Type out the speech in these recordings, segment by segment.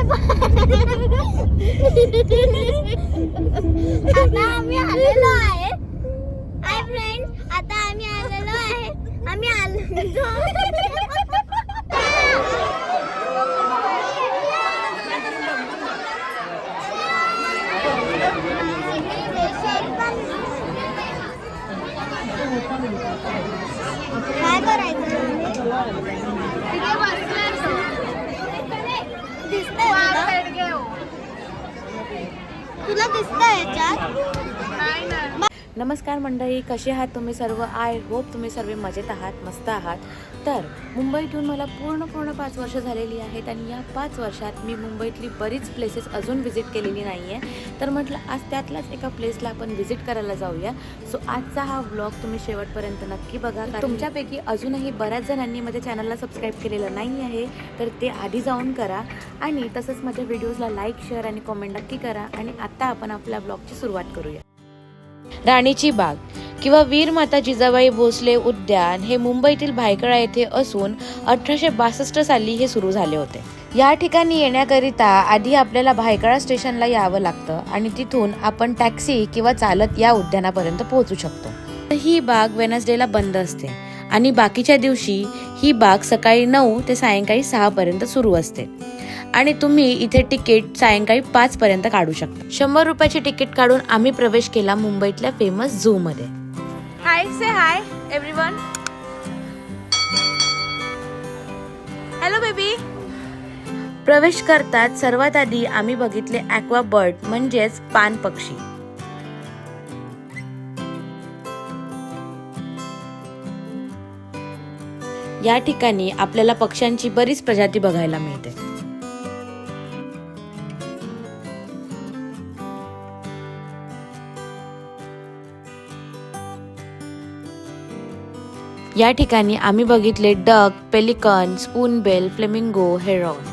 आता आम्ही आलेलो आहे. हाय फ्रेंड्स, आता आम्ही आलेलो आहे. आम्ही आलो. काय करायचं? तुला दिसतंय याच्यात? नमस्कार मंडळी, कसे आहात तुम्ही सर्व? आय होप तुम्ही सर्व मजेत आहात, मस्त आहात. तर मुंबईतून मला पूर्ण 5 वर्ष झालेली आहेत आणि या 5 वर्षात मी मुंबईतली बरीच प्लेसेस अजून व्हिजिट केलेली नाही आहे. तर म्हटलं आज त्यातल्याच एका प्लेसला आपण व्हिजिट करायला जाऊया. सो आजचा हा व्लॉग तुम्ही शेवटपर्यंत नक्की बघा. तुमच्यापैकी अजूनही बऱ्याच जणांनी माझ्या चॅनलला सबस्क्राईब केलेलं नाही आहे, तर ते आधी जाऊन करा आणि तसंच माझ्या व्हिडिओजला लाईक, शेअर आणि कमेंट नक्की करा. आणि आत्ता आपण आपल्या ब्लॉगची सुरुवात करूया. राणीची बाग किंवा वीर माता जिजाबाई भोसले उद्यान हे मुंबईतील भायखळा येथे असून 1862 साली हे सुरू झाले होते. या ठिकाणी येण्याकरिता आधी आपल्याला भायखळा स्टेशनला यावं लागतं आणि तिथून आपण टॅक्सी किंवा चालत या उद्यानापर्यंत पोहोचू शकतो. ही बाग वेनसडेला बंद असते आणि बाकीच्या दिवशी ही बाग सकाळी 9 ते सायंकाळी 6 पर्यंत सुरू असते आणि तुम्ही इथे तिकीट सायंकाळी 5 पर्यंत काढू शकता. 100 रुपयाची तिकीट काढून आम्ही प्रवेश केला मुंबईतल्या फेमस झू मध्ये. हाय, से हाय एव्हरीवन. Hello baby. प्रवेश करतात सर्वात आधी आम्ही बघितले ॲक्वा बर्ड म्हणजेच पान पक्षी. या ठिकाणी आपल्याला पक्ष्यांची बरीच प्रजाती बघायला मिळते. या ठिकाणी आम्ही बघितले duck, pelican, Spoonbill, flamingo, heron.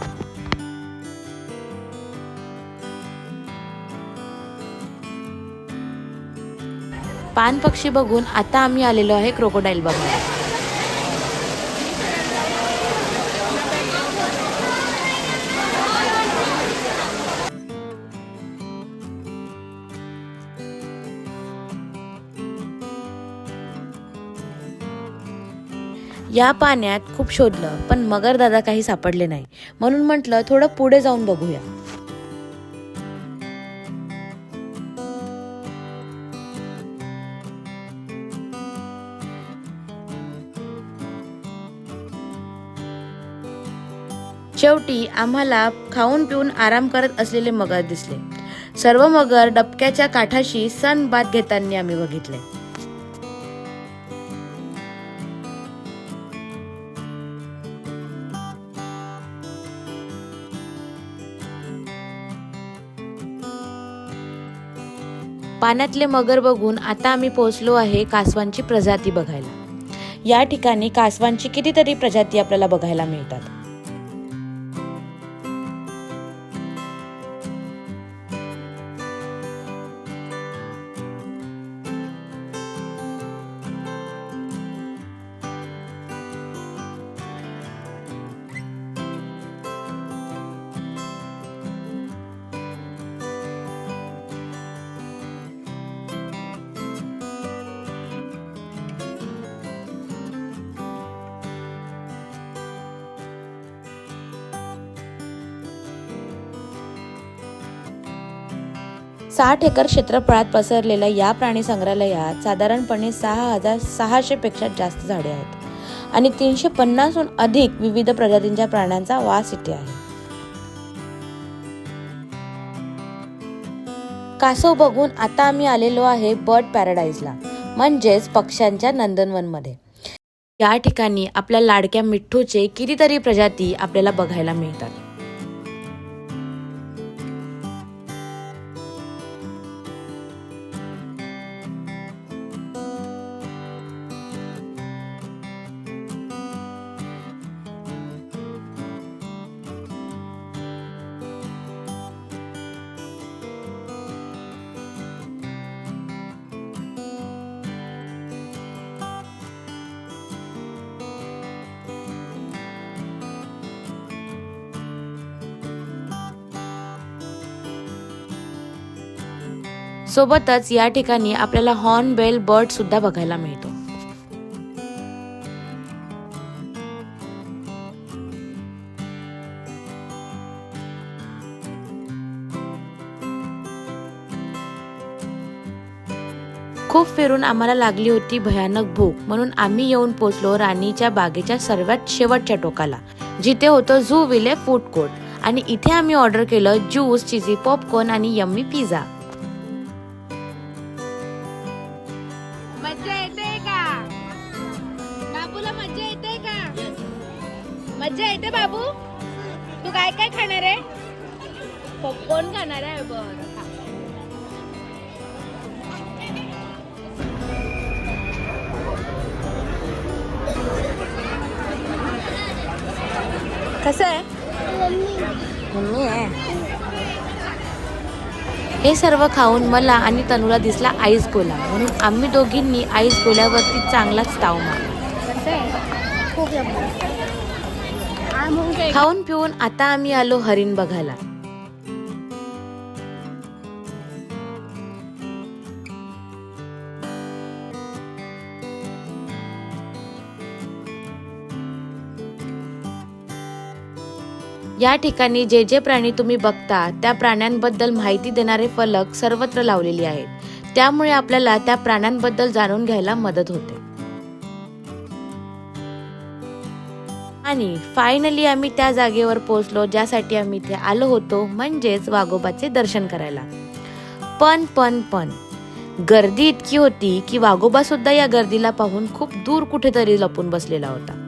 पान पक्षी बघून आता आम्ही आलेलो आहे क्रोकोडाईल बघायला. या पाण्यात खूप शोधलं पण मगर दादा काही सापडले नाही, म्हणून म्हटलं थोडं पुढे जाऊन बघूया. शेवटी आम्हाला खाऊन पिऊन आराम करत असलेले मगर दिसले. सर्व मगर डबक्याच्या काठाशी सन बाथ घेताना आम्ही बघितले. पाण्यातले मगर बघून आता आम्ही पोहोचलो आहे कासवांची प्रजाती बघायला. या ठिकाणी कासवांची कितीतरी प्रजाती आपल्याला बघायला मिळतात. साठ एकर क्षेत्रफळात पसरलेल्या या प्राणी संग्रहालयात साधारणपणे 6,600 पेक्षा जास्त झाडे आहेत आणि 350हून अधिक विविध प्रजातींच्या प्राण्यांचा वास इथे आहे. कासव बघून आता आम्ही आलेलो आहे बर्ड पॅराडाईजला, म्हणजेच पक्ष्यांच्या नंदनवन मध्ये. या ठिकाणी आपल्या लाडक्या मिठ्ठूचे कितीतरी प्रजाती आपल्याला बघायला मिळतात. सोबतच या ठिकाणी आपल्याला हॉर्नबिल बर्ड सुद्धा बघायला मिळतो. खूप फिरून आम्हाला लागली होती भयानक भूक, म्हणून आम्ही येऊन पोचलो राणीच्या बागेच्या सर्वात शेवटच्या टोकाला, जिथे होतं झू विले फूड कोर्ट. आणि इथे आम्ही ऑर्डर केलं ज्यूस, चीजी पॉपकॉर्न आणि यम्मी पिझ्झा. मज्जा येते का बाबूला? मज्जा येते का? मज्जा येते बाबू? तू काय काय खाणार आहे? पॉपकॉर्न खाणार आहे. बरं, कसं आहे? मम्मी आहे. हे सर्व खाऊन मला आणि तनूला दिसला आईस गोला, म्हणून आम्ही दोघींनी आईस गोल्यावरती चांगलाच ताव मारला. कसं आहे? खूप खाऊन पिऊन आता आम्ही आलो हरिण बघायला. या ठिकाणी जे जे प्राणी तुम्ही बघता त्या प्राण्यांबद्दल माहिती देणारे फलक सर्वत्र लावलेले आहेत, त्यामुळे आपल्याला त्या प्राण्यांबद्दल जाणून घ्यायला मदत होते. आणि फायनली आम्ही त्या जागेवर पोहोचलो ज्यासाठी आम्ही इथे आलो होतो, म्हणजेच वाघोबाचे दर्शन करायला. पण गर्दी इतकी होती की वाघोबा सुद्धा या गर्दीला पाहून खूप दूर कुठेतरी लपून बसलेला होता.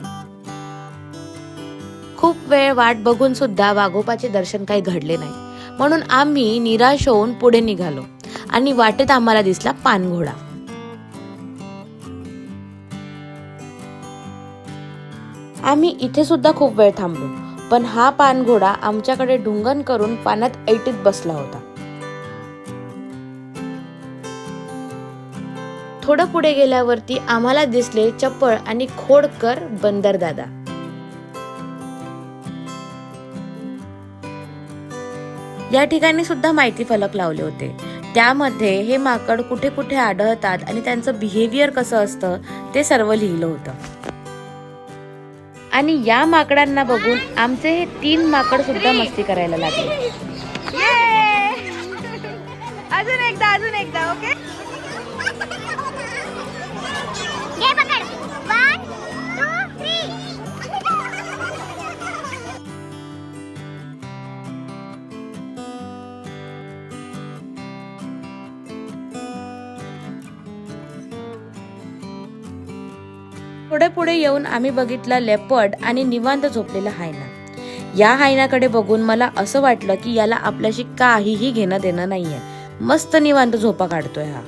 खूप वेळ वाट बघून सुद्धा वाघोबाचे दर्शन काही घडले नाही, म्हणून आम्ही निराश होऊन पुढे निघालो आणि वाटेत आम्हाला दिसला पानघोडा. आम्ही इथे सुद्धा खूप वेळ थांबलो, पण हा पानघोडा आमच्याकडे ढुंगण करून पाण्यात ऐटीत बसला होता. थोडं पुढे गेल्यावरती आम्हाला दिसले चप्पळ आणि खोडकर बंदर दादा. या ठिकाणी सुद्धा माहिती फलक लावले होते, त्यामध्ये हे माकड कुठे कुठे आढळतात आणि त्यांचं बिहेवियर कसं असतं ते सर्व लिहिलं होतं. आणि या माकडांना बघून आमचे हे 3 माकड सुद्धा मस्ती करायला लागले. अजून एकदा ओके. थोडे पुढे येऊन आम्ही बघितला लेपर्ड आणि निवांत झोपलेला हायना. या हायनाकडे बघून मला असं वाटलं की याला आपल्याशी काहीही घेणं देणं नाहीये, मस्त निवांत झोपा काढतोय हा.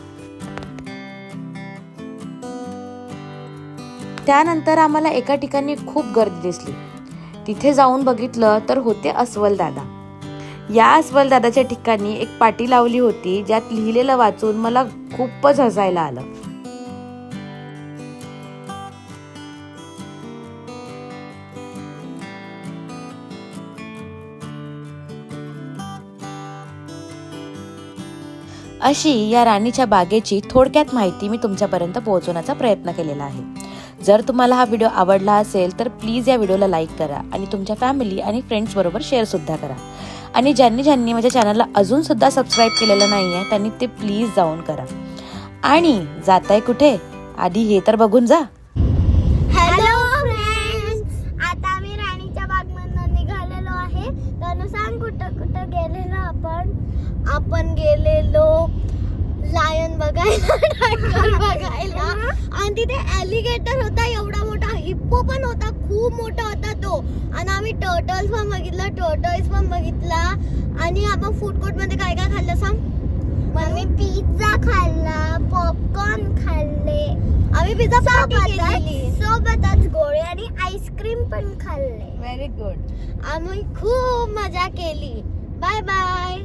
त्यानंतर आम्हाला एका ठिकाणी खूप गर्दी दिसली. तिथे जाऊन बघितलं तर होते अस्वल दादा. या अस्वल दादाच्या ठिकाणी एक पाटी लावली होती, ज्यात लिहिलेलं वाचून मला खूपच हसायला आलं. अशी या राणीच्या बागेची थोडक्यात माहिती मी तुमच्यापर्यंत पोहोचवण्याचा प्रयत्न केलेला आहे. जर तुम्हाला हा व्हिडिओ आवडला असेल तर प्लीज या व्हिडिओला लाईक करा आणि तुमच्या फॅमिली आणि फ्रेंड्स बरोबर शेअर सुद्धा करा. आणि ज्यांनी माझ्या चॅनलला अजून सुद्धा सबस्क्राईब केलेलं नाही आहे त्यांनी ते प्लीज जाऊन करा. आणि जाताय कुठे, आधी हे तर बघून जा. हॅलो फ्रेंड्स, आता आम्ही राणीच्या बागमधून निघालेलो आहे. तर सांग कुठं कुठं गेलेलो आपण गेलेलो लायन बघायला, टायगर बघायला, आणि तिथे ॲलिगेटर होता एवढा मोठा, हिप्पो पण होता, खूप मोठा होता तो. आणि आम्ही टर्टल्स पण बघितला, टर्टल्स पण बघितला. आणि आपण फूड कोर्ट मध्ये काय काय खाल्लं सांग? आम्ही पिझ्झा खाल्ला, पॉपकॉर्न खाल्ले, आम्ही पिझ्झा सोबतच गोळे आणि आईस्क्रीम पण खाल्ले. Very good. आम्ही खूप मजा केली. Bye bye.